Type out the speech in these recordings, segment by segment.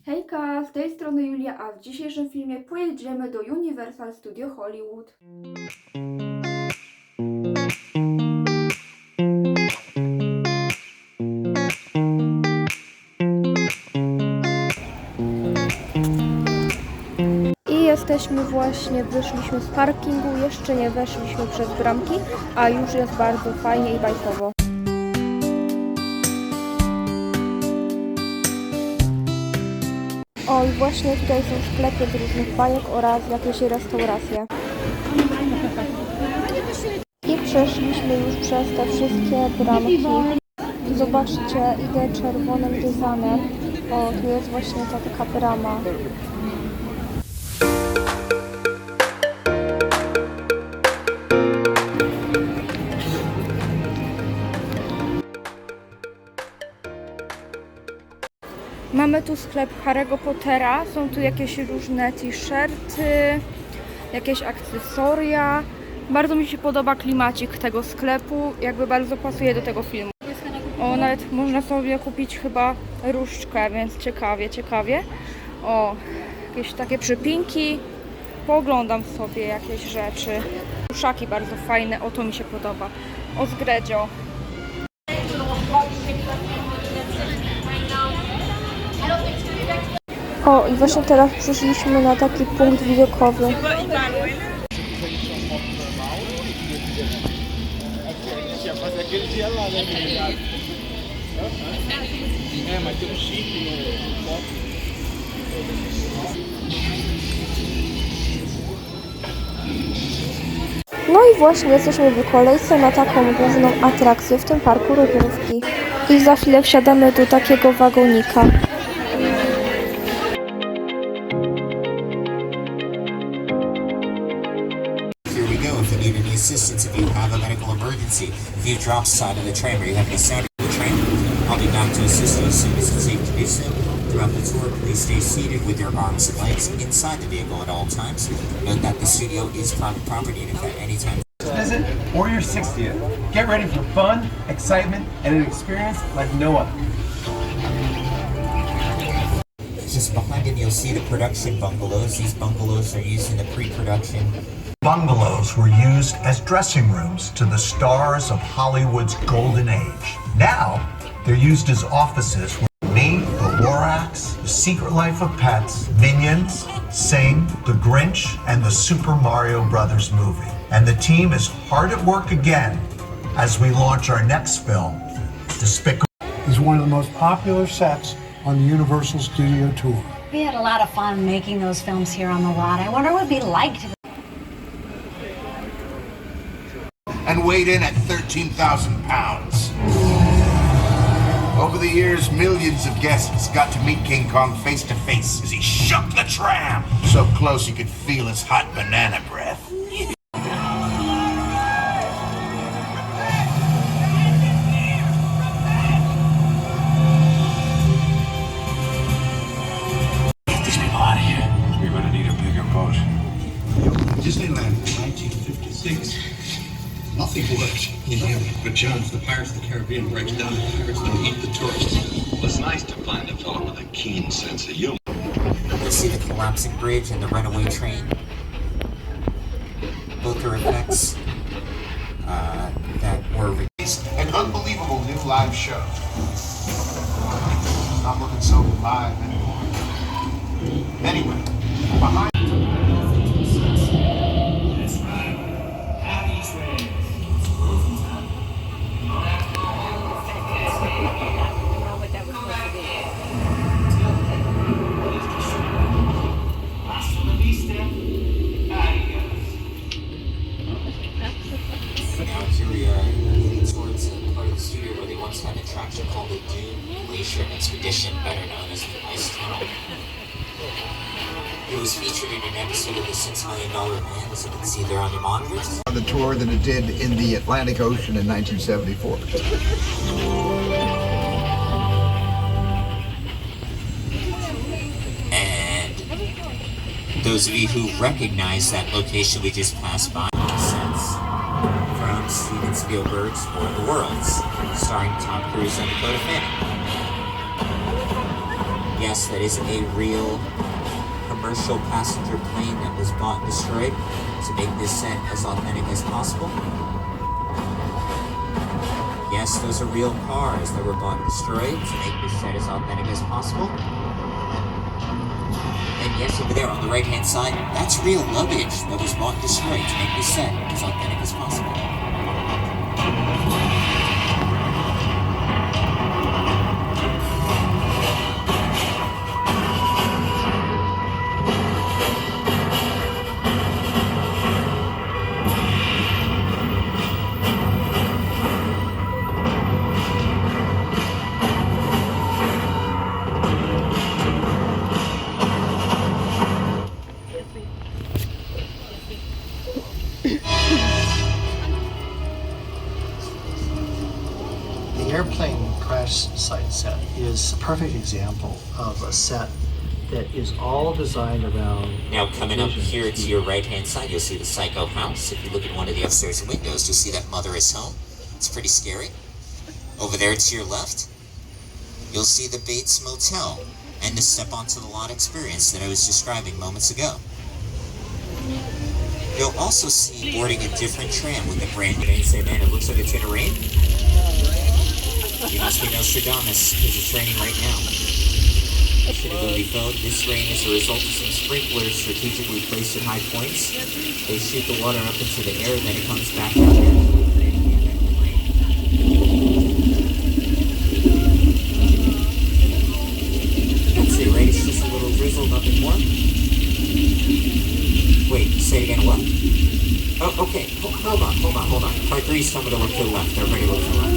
Hejka, z tej strony Julia, a w dzisiejszym filmie pojedziemy do Universal Studio Hollywood. I jesteśmy właśnie, wyszliśmy z parkingu, jeszcze nie weszliśmy przez bramki, a już jest bardzo fajnie i bajkowo. O, i właśnie tutaj są sklepy z różnych bajek oraz jakieś restauracje. I przeszliśmy już przez te wszystkie bramki. Zobaczcie, idę czerwonym dyzanem. O, tu jest właśnie ta taka brama. Mamy tu sklep Harry'ego Pottera, są tu jakieś różne t-shirty, jakieś akcesoria. Bardzo mi się podoba klimacik tego sklepu, jakby bardzo pasuje do tego filmu. O, nawet można sobie kupić chyba różdżkę, więc ciekawie. O, jakieś takie przypinki, pooglądam sobie jakieś rzeczy. Uszaki bardzo fajne, o to mi się podoba. O, z Gredzio. O, i właśnie teraz przyszliśmy na taki punkt widokowy. No i właśnie jesteśmy w kolejce na taką główną atrakcję w tym parku rozrywki. I za chwilę wsiadamy do takiego wagonika. If you need any assistance, if you have a medical emergency, if you drop side of the train or you have any sound in the train, I'll be back to assist you as soon as it's safe to do so. Throughout the tour, please stay seated with your arms and legs inside the vehicle at all times. Note that the studio is private property and if at any time visit or your 60th, get ready for fun, excitement, and an experience like no other. just behind him, you'll see the production bungalows. These bungalows are used in the pre-production. Bungalows were used as dressing rooms to the stars of Hollywood's golden age. Now, they're used as offices where Me, The Lorax, The Secret Life of Pets, Minions, Sing, The Grinch, and the Super Mario Brothers movie. And the team is hard at work again as we launch our next film, Despicable. Is one of the most popular sets on the Universal Studio Tour. We had a lot of fun making those films here on the lot. I wonder what it'd be like to... And weighed in at 13,000 pounds. Over the years, millions of guests got to meet King Kong face to face as he shook the tram. So close you could feel his hot banana breath. Disneyland in 1956. Nothing worked. You know, but Jones, the Pirates of the Caribbean breaks down, the pirates don't eat the tourists. Well, it's nice to find a fellow with a keen sense of humor. You'll see the collapsing bridge and the runaway train. Both are effects that were released. An unbelievable new live show. It's not looking so live anymore. Anyway, behind. Towards part of the studio where they once had an attraction called the Dune Glacier Expedition, better known as the Ice Tunnel. It was featured in an episode of the $6 Million Man, as you can see there on your monitors. On the tour than it did in the Atlantic Ocean in 1974. And those of you who recognize that location we just passed by, sets from Steven Spielberg's War of the Worlds, starring Tom Cruise and Dakota Fanning. yes, that is a real commercial passenger plane that was bought and destroyed to make this set as authentic as possible. Yes, those are real cars that were bought and destroyed to make this set as authentic as possible. And yes, over there on the right-hand side, that's real luggage that was bought and destroyed to make this set as authentic as possible. The airplane crash site set is a perfect example of a set that is all designed around... Now coming up here to your right-hand side, you'll see the Psycho house. If you look at one of the upstairs windows, you'll see that mother is home. It's pretty scary. Over there to your left, you'll see the Bates Motel and the Step Onto the Lot experience that I was describing moments ago. You'll also see boarding a different tram with a brand new... And say, man, it looks like it's gonna rain. You must be Nostradamus, because it's raining right now. Should have movie phone, this rain is a result of some sprinklers strategically placed at high points. They shoot the water up into the air, then it comes back down here. That's it, right? It's just a little drizzle, nothing more. Wait, say it again, what? Oh, okay, hold on. Part 3, someone to look to the left. Everybody look to the left.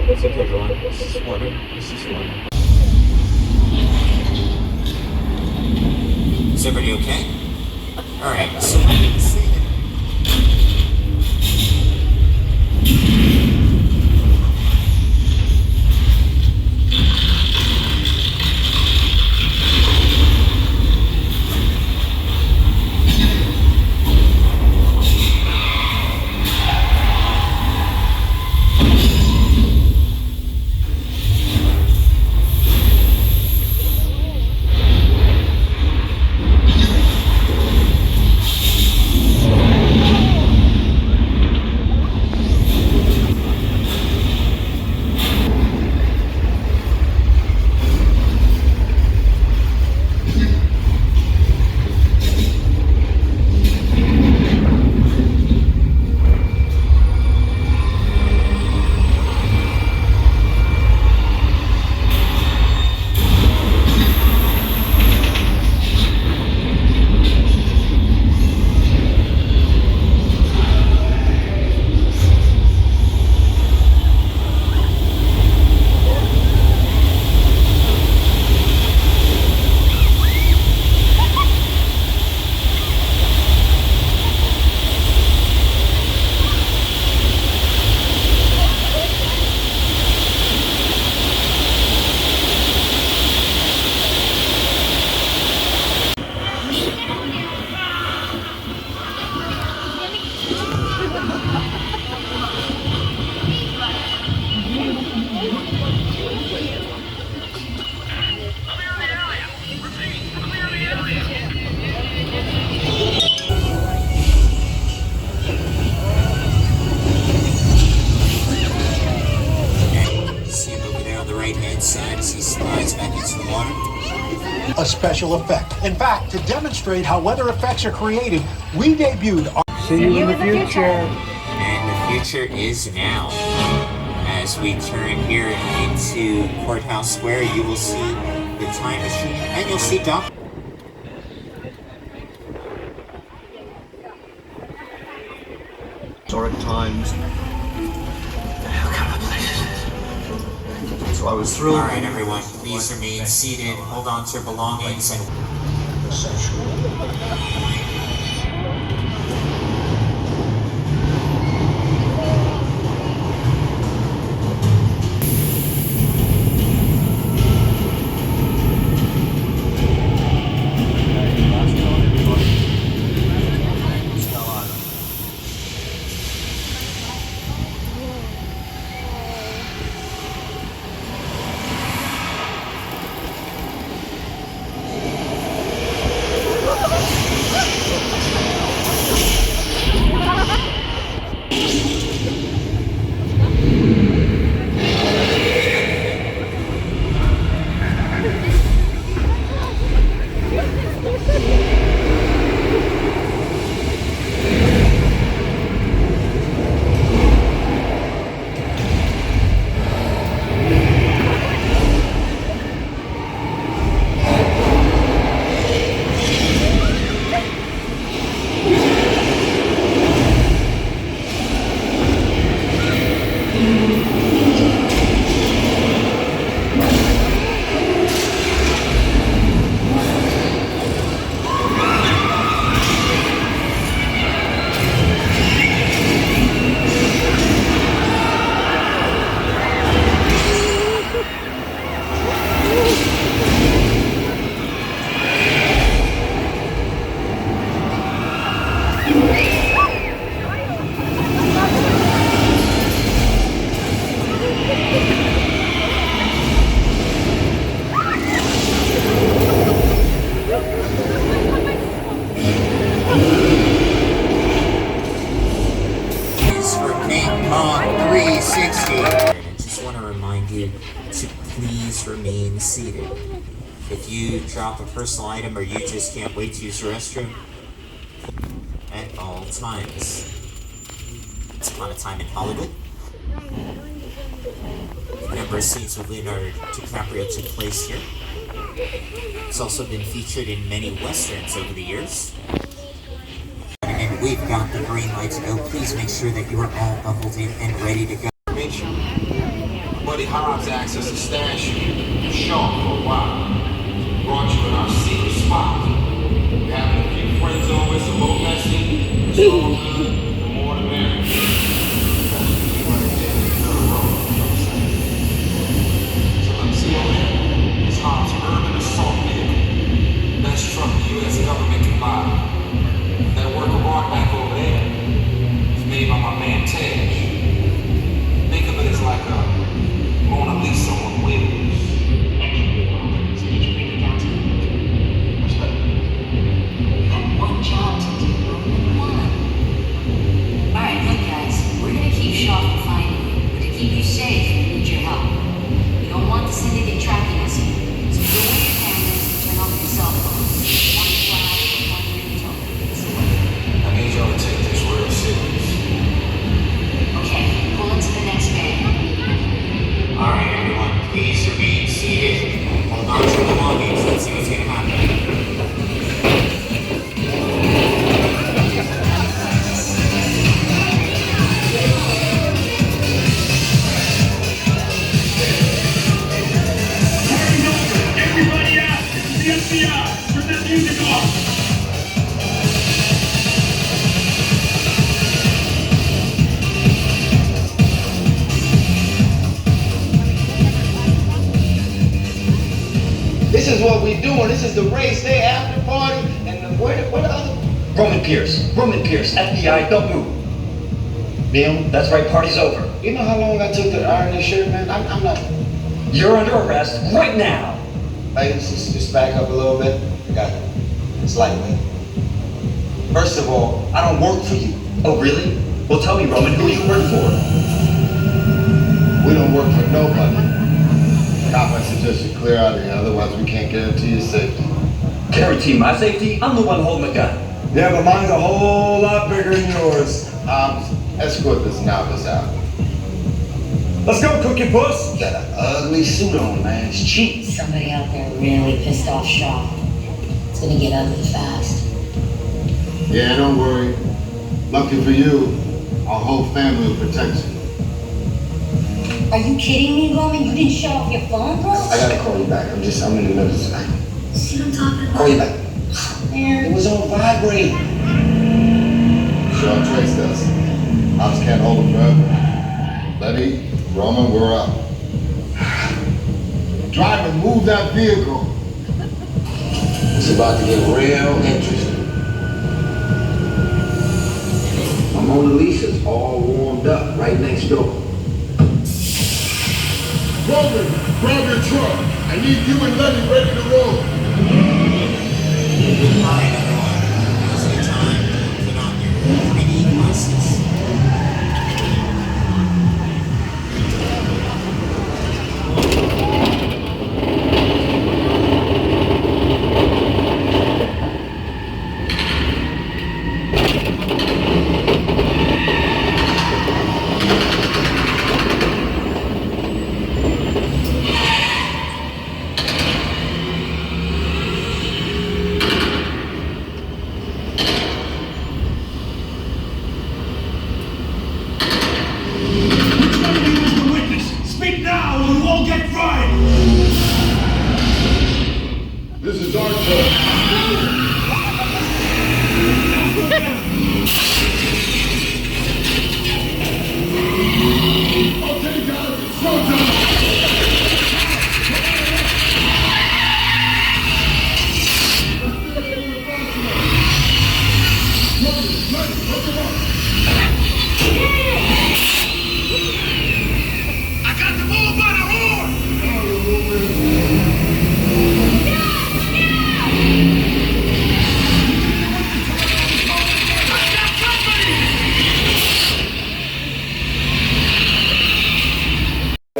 It's okay, everyone. This is water. Is everybody okay? Alright, so side as he slides back into the water. A special effect. In fact, to demonstrate how weather effects are created, we debuted our... See you in the future. And the future is now. As we turn here into Courthouse Square, you will see the time machine, and you'll see Doc. Historic times. So I was thrilled. All right, everyone, please remain seated. Hold on to your belongings and. on 360. I just want to remind you to please remain seated. If you drop a personal item or you just can't wait to use the restroom, at all times. Once upon a time in Hollywood, a number of scenes with Leonardo DiCaprio took place here. It's also been featured in many westerns over the years. And we've got the green light to go. Please make sure that you are all buckled in and ready to go. Buddy Hobbs asked us to stash you short for a while. Brought you in our secret spot. We're having a few friends over, it's a little messy. It's all good. The more the merrier. See over there? It's Hobbs' urban assault vehicle. Best truck the U.S. government can buy. That work of art back over there is made by my man Tej. Think of it as like a Mona Lisa on wheels. One job to do, one. Alright, look guys, we're gonna keep sharp and finding you. But to keep you safe, we need your help. We don't want the syndicate tracking us. So put away your cameras and turn off your cell phones. One flash, one ringtone. I need y'all to take this real serious. Okay, pull into the next bay. Alright, everyone, please remain seated. Hold on to the belongings. Let's see what's going to happen. Everybody out! This is the FBI! Turn that music off! This is what we doing. This is the race day after party. And where the other? Roman Pierce, FBI, don't move. Neil, that's right, party's over. You know how long I took to iron this shirt, man? I'm not. You're under arrest right now. Hey, just back up a little bit. I got it. It's lightweight. First of all, I don't work for you. Oh, really? Well, tell me, Roman, who you work for? We don't work for nobody. Cop, I suggest you clear out of here, otherwise we can't guarantee your safety. Guarantee my safety? I'm the one holding the gun. Yeah, but mine's a whole lot bigger than yours. Escort this novice out. Let's go, Cookie Puss. Got an ugly suit on, man. It's cheap. Somebody out there really pissed off Shaw. It's gonna get ugly fast. Yeah, don't worry. Lucky for you, our whole family will protect you. Are you kidding me, Roman? You didn't shut off your phone, bro? I gotta call you back. I'm in the middle of something. See what I'm talking about? Call you back. Man. It was on vibrate. Sure, traced us. Ops can't hold him forever. Letty, Roman, we're up. Driver, move that vehicle. It's about to get real interesting. My Mona Lisa's all warmed up right next door. Roman, grab your truck. I need you and Letty ready to roll. Alright, everyone. Now's your time to put on your 3D glasses.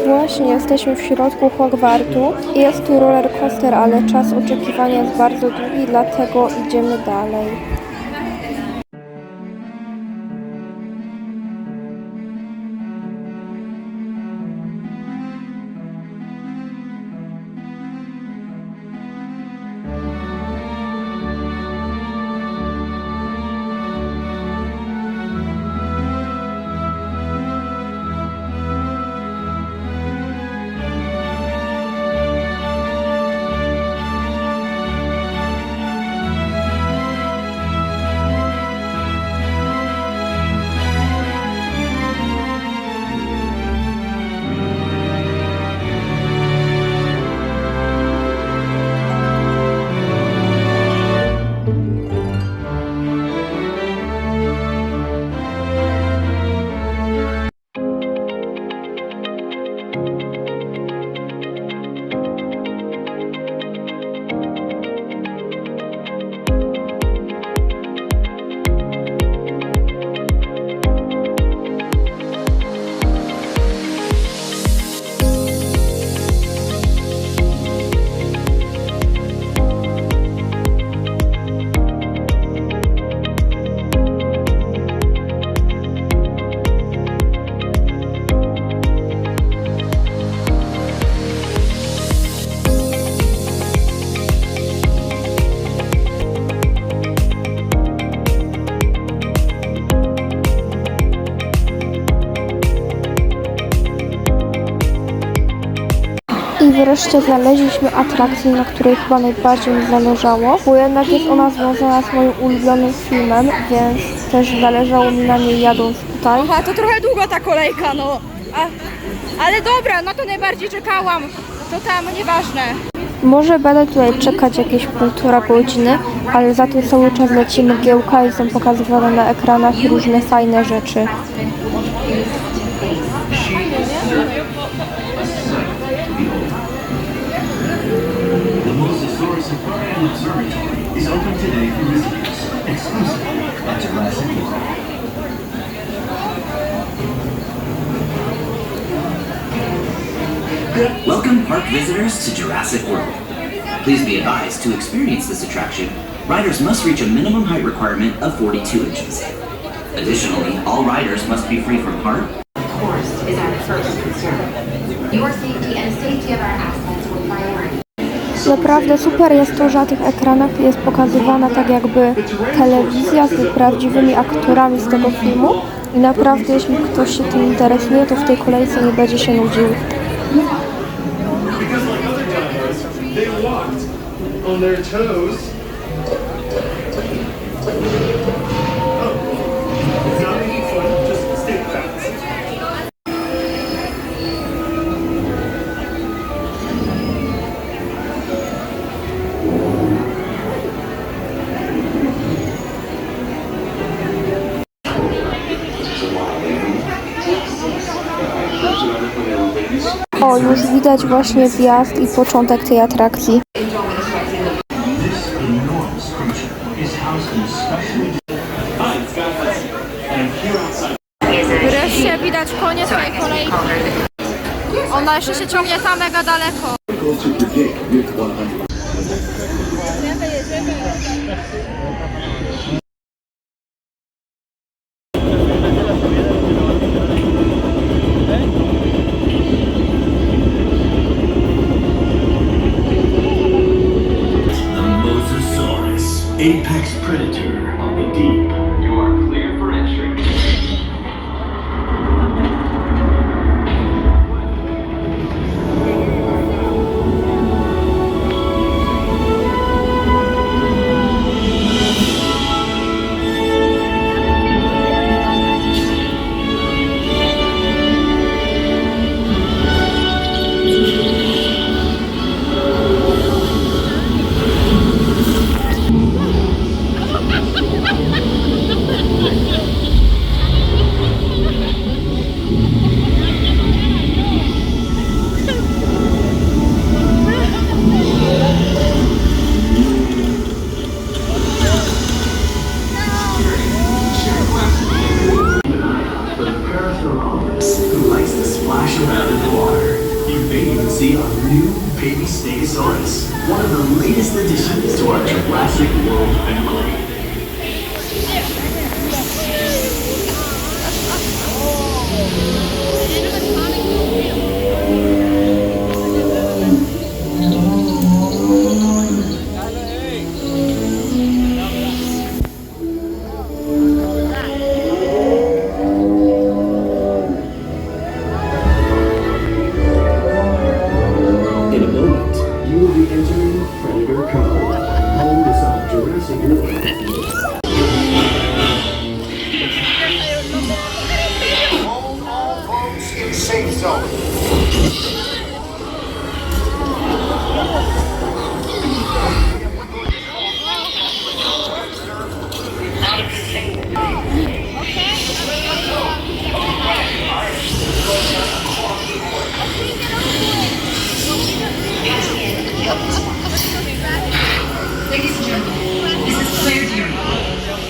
Właśnie jesteśmy w środku Hogwartu. Jest tu roller coaster, ale czas oczekiwania jest bardzo długi, dlatego idziemy dalej. I wreszcie znaleźliśmy atrakcję, na której chyba najbardziej mi zależało, bo jednak jest ona związana z moim ulubionym filmem, więc też zależało mi na niej jadąc tutaj. Aha, to trochę długo ta kolejka, no. Ale dobra, no to najbardziej czekałam. To tam nieważne. Może będę tutaj czekać jakieś 1,5 godziny, ale za to cały czas leci mgiełka i są pokazywane na ekranach różne fajne rzeczy. Is open today for visitors, exclusively at Jurassic World. Welcome park visitors to Jurassic World. Please be advised, to experience this attraction, riders must reach a minimum height requirement of 42 inches. Additionally, all riders must be free from harm. Of course, is our first concern. Your safety and the safety of our assets will priority. Naprawdę super jest to, że na tych ekranach jest pokazywana tak jakby telewizja z prawdziwymi aktorami z tego filmu i naprawdę jeśli ktoś się tym interesuje, to w tej kolejce nie będzie się nudził. O, już widać właśnie wjazd i początek tej atrakcji. Wreszcie widać koniec tej kolejki. Ona jeszcze się ciągnie tam mega daleko. Apex predator of the deep. You are clear for entry. Who likes to splash around in the water. you can see our new baby Stegosaurus, one of the latest additions to our Jurassic World family. In a moment, you will be entering Predator Cove, home to some of Jurassic World. Hold all boats in safe zone. Ladies and gentlemen, this is Claire Deering.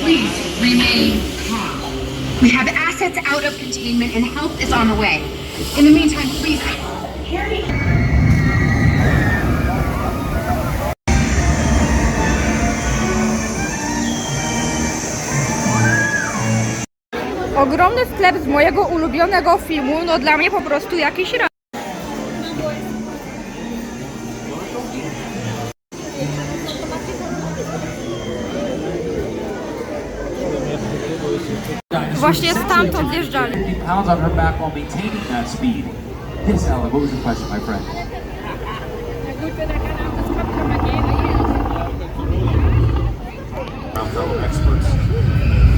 Please remain calm. We have assets out of containment and help is on the way. In the meantime, please, Harry. Ogromny sklep z mojego ulubionego filmu, no dla mnie po prostu jakiś raz. Właśnie stamtąd wjeżdżali. Pounds on her back while maintaining that speed. Yes, Alan, what was your question, my friend? Our fellow experts.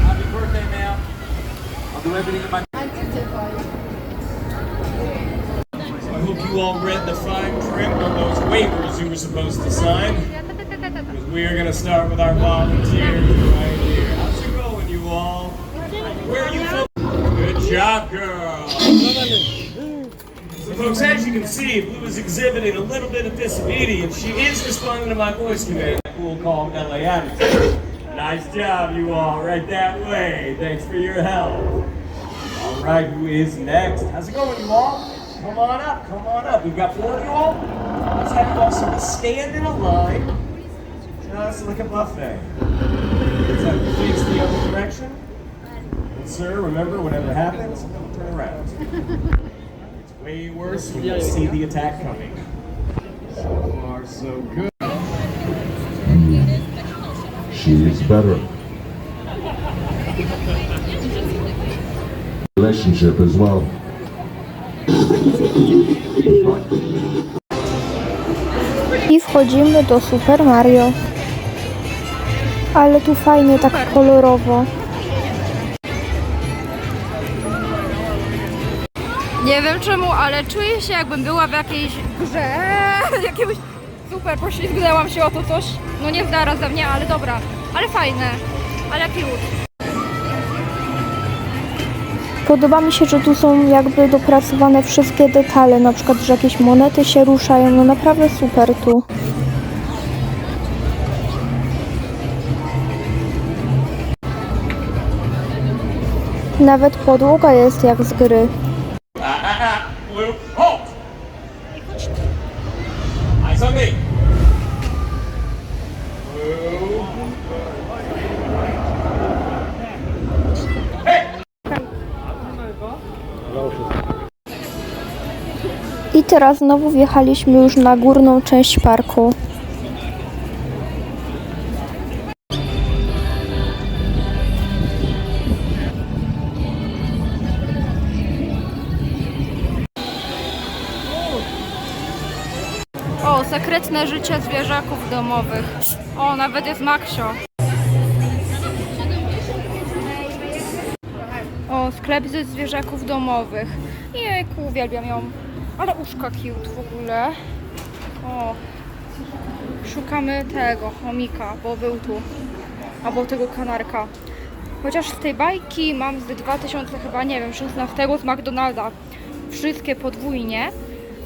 Happy birthday, ma'am. I'll do everything in my... I hope you all read the fine print on those waivers you were supposed to sign. Because we are going to start with our volunteers right here. How's it going, you all? Where are you from? Good job, girl. So, folks, as you can see, Blue is exhibiting a little bit of disobedience. She is responding to my voice command. Cool, calm, LA attitude. Nice job, you all. Right that way. Thanks for your help. All right, who is next? How's it going, you all? Come on up, come on up. We've got 4 of you all. Let's have you all sort of stand in a line, just like a buffet. Let's have you face the other direction. And sir, remember, whatever happens, turn around. It's way worse when you see the attack coming. So far, so good. She is better. Relationship as well. I wchodzimy do Super Mario. Ale tu fajnie, tak kolorowo. Nie wiem czemu, ale czuję się jakbym była w jakiejś grze. Jakiegoś... Super, poślizgnęłam się o to coś. No nie zdara ze mnie, ale dobra. Ale fajne. Ale cute. Podoba mi się, że tu są jakby dopracowane wszystkie detale, na przykład, że jakieś monety się ruszają, no naprawdę super tu. Nawet podłoga jest jak z gry. Blue, halt! Eyes on me. Blue. I teraz znowu wjechaliśmy już na górną część parku. O, sekretne życie zwierzaków domowych. O, nawet jest Maksio. O, sklep ze zwierzaków domowych. Jejku, uwielbiam ją. Ale uszka cute w ogóle. O, szukamy tego chomika, bo był tu. Albo tego kanarka. Chociaż z tej bajki mam z 2000 chyba, nie wiem, 16 z McDonalda. Wszystkie podwójnie.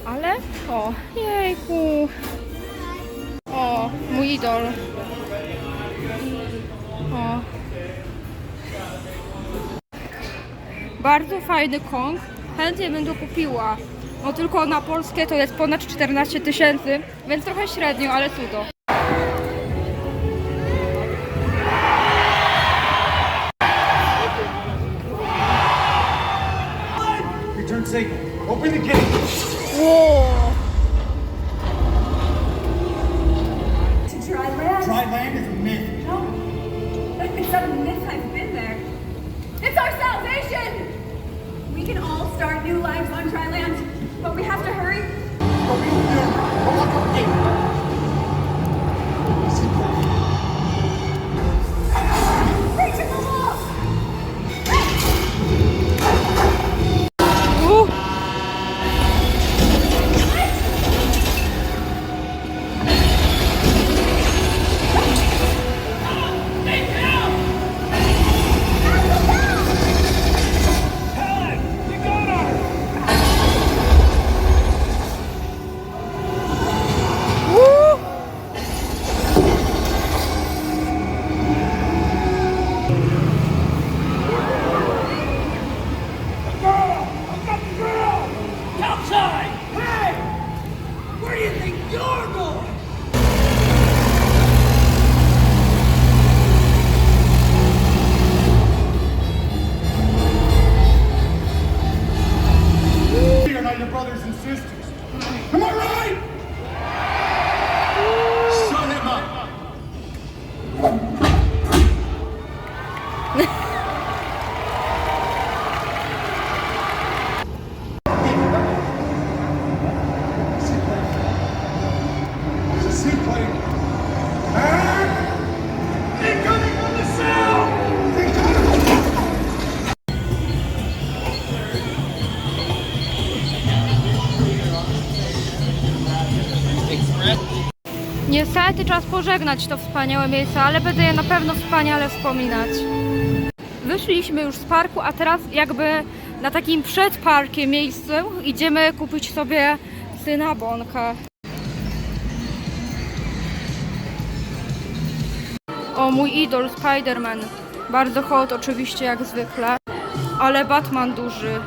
Ale, o, jejku. O, mój idol. O. Bardzo fajny Kong. Chętnie bym to kupiła. No tylko na polskie to jest ponad 14 000, więc trochę średnio, ale cudo. Return signal. Open the gate. Whoa. To dry land? Dry land is a myth. No. It's not a myth. I've been there. It's our salvation! We can all start new lives on dry land, but we have to hurry. Reaching the wall! Outside! Hey! Where do you think you're going? We are not your brothers and sisters. Am I right? Shut him up. There's a seaplane. Incoming from the south! Niestety czas pożegnać to wspaniałe miejsce, ale będę je na pewno wspaniale wspominać. Wyszliśmy już z parku, a teraz jakby na takim przed parkiem miejscu idziemy kupić sobie cynabonkę. O, mój idol Spider-Man. Bardzo hot oczywiście jak zwykle, ale Batman duży.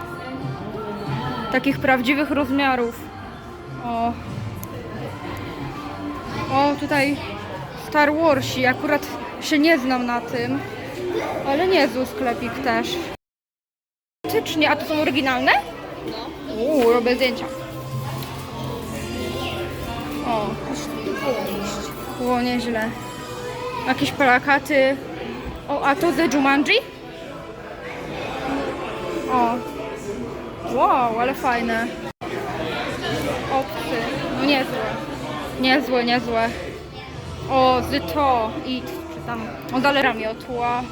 Takich prawdziwych rozmiarów. O. O, tutaj Star Warsi, akurat się nie znam na tym, ale niezły sklepik też. Faktycznie, a to są oryginalne? No. Robię zdjęcia. O, było nieźle. Jakieś plakaty. O, a to The Jumanji? O. Wow, ale fajne. Obcy, no niezłe. Niezłe, niezłe. O, to i czy tam modelera miotła.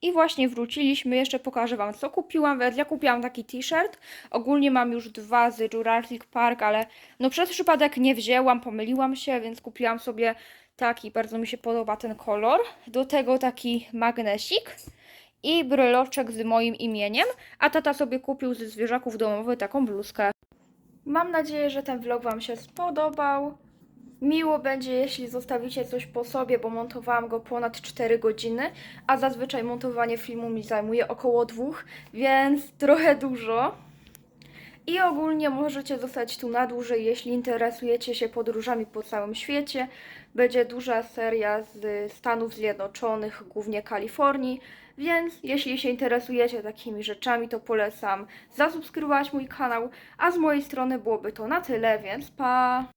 I właśnie wróciliśmy, jeszcze pokażę wam co kupiłam, więc ja kupiłam taki t-shirt, ogólnie mam już 2 z Jurassic Park, ale no przez przypadek nie wzięłam, pomyliłam się, więc kupiłam sobie taki, bardzo mi się podoba ten kolor, do tego taki magnesik i bryloczek z moim imieniem, a tata sobie kupił ze zwierzaków domowych taką bluzkę. Mam nadzieję, że ten vlog wam się spodobał. Miło będzie, jeśli zostawicie coś po sobie, bo montowałam go ponad 4 godziny, a zazwyczaj montowanie filmu mi zajmuje około 2, więc trochę dużo. I ogólnie możecie zostać tu na dłużej, jeśli interesujecie się podróżami po całym świecie. Będzie duża seria z Stanów Zjednoczonych, głównie Kalifornii, więc jeśli się interesujecie takimi rzeczami, to polecam zasubskrybować mój kanał, a z mojej strony byłoby to na tyle, więc pa!